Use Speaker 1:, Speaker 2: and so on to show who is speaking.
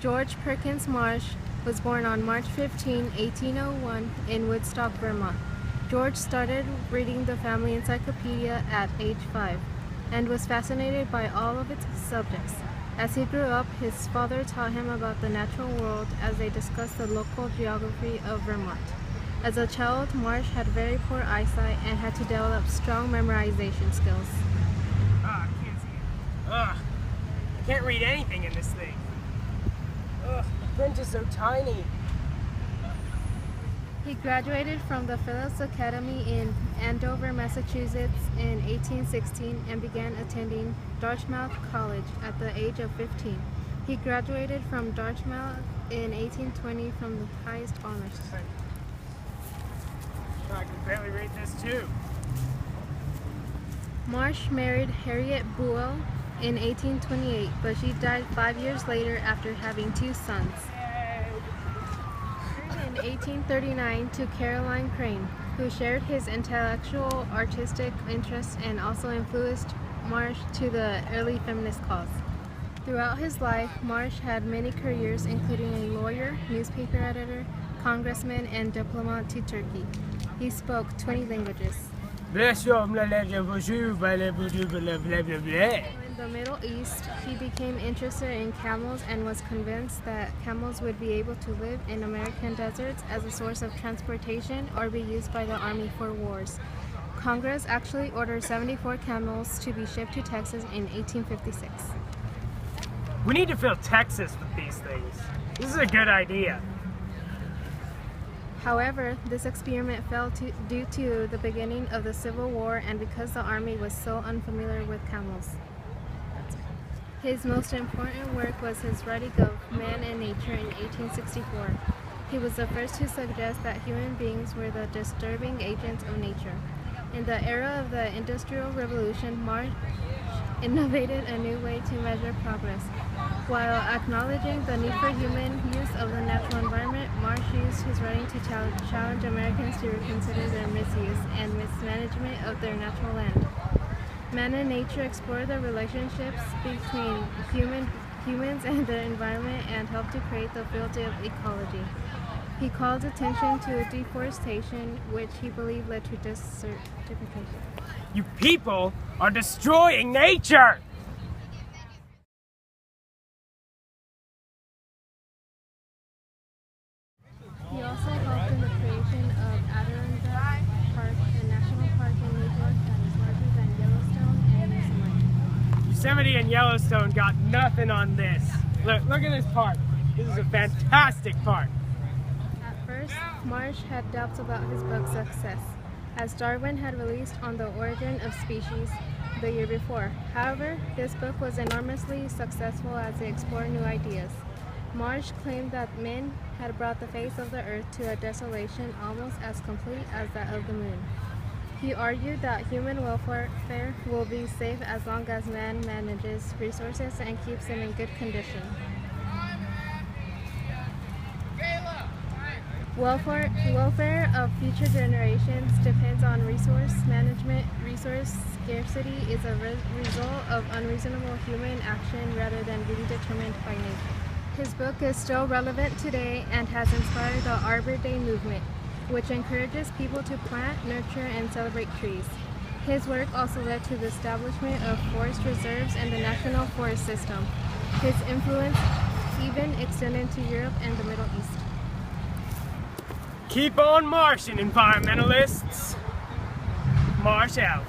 Speaker 1: George Perkins Marsh was born on March 15, 1801 in Woodstock, Vermont. George started reading the family encyclopedia at age 5 and was fascinated by all of its subjects. As he grew up, his father taught him about the natural world as they discussed the local geography of Vermont. As a child, Marsh had very poor eyesight and had to develop strong memorization skills.
Speaker 2: I can't see it. I can't read anything in this thing. The print is so tiny.
Speaker 1: He graduated from the Phillips Academy in Andover, Massachusetts in 1816 and began attending Dartmouth College at the age of 15. He graduated from Dartmouth in 1820 from the highest honors.
Speaker 2: I can barely read this too.
Speaker 1: Marsh married Harriet Buell in 1828, but she died 5 years later after having 2 sons. In 1839 to Caroline Crane, who shared his intellectual artistic interests and also influenced Marsh to the early feminist cause. Throughout his life, Marsh had many careers, including a lawyer, newspaper editor, congressman, and diplomat to Turkey. He spoke 20 languages. In the Middle East, he became interested in camels and was convinced that camels would be able to live in American deserts as a source of transportation or be used by the army for wars. Congress actually ordered 74 camels to be shipped to Texas in 1856.
Speaker 2: We need to fill Texas with these things. This is a good idea.
Speaker 1: However, this experiment failed due to the beginning of the Civil War and because the army was so unfamiliar with camels. His most important work was his writing of Man and Nature in 1864. He was the first to suggest that human beings were the disturbing agents of nature. In the era of the Industrial Revolution, Marsh innovated a new way to measure progress. While acknowledging the need for human use of the natural environment, Marsh used his writing to challenge Americans to reconsider their misuse and mismanagement of their natural land. Man and Nature explore the relationships between humans and the environment and help to create the field of ecology. He called attention to deforestation, which he believed led to desertification.
Speaker 2: You people are destroying nature!
Speaker 1: He also helped in the creation of Adirondack Park, a national park in New York that is larger than Yellowstone and Yosemite.
Speaker 2: Yosemite and Yellowstone got nothing on this. Look at this park. This is a fantastic park.
Speaker 1: At first, Marsh had doubts about his book's success, as Darwin had released On the Origin of Species the year before. However, this book was enormously successful as it explored new ideas. Marsh claimed that men had brought the face of the earth to a desolation almost as complete as that of the moon. He argued that human welfare will be safe as long as man manages resources and keeps them in good condition. Welfare of future generations depends on resource management. Resource scarcity is a result of unreasonable human action rather than being determined by nature. His book is still relevant today and has inspired the Arbor Day movement, which encourages people to plant, nurture, and celebrate trees. His work also led to the establishment of forest reserves and the national forest system. His influence even extended to Europe and the Middle East.
Speaker 2: Keep on marching, environmentalists. Marsh out.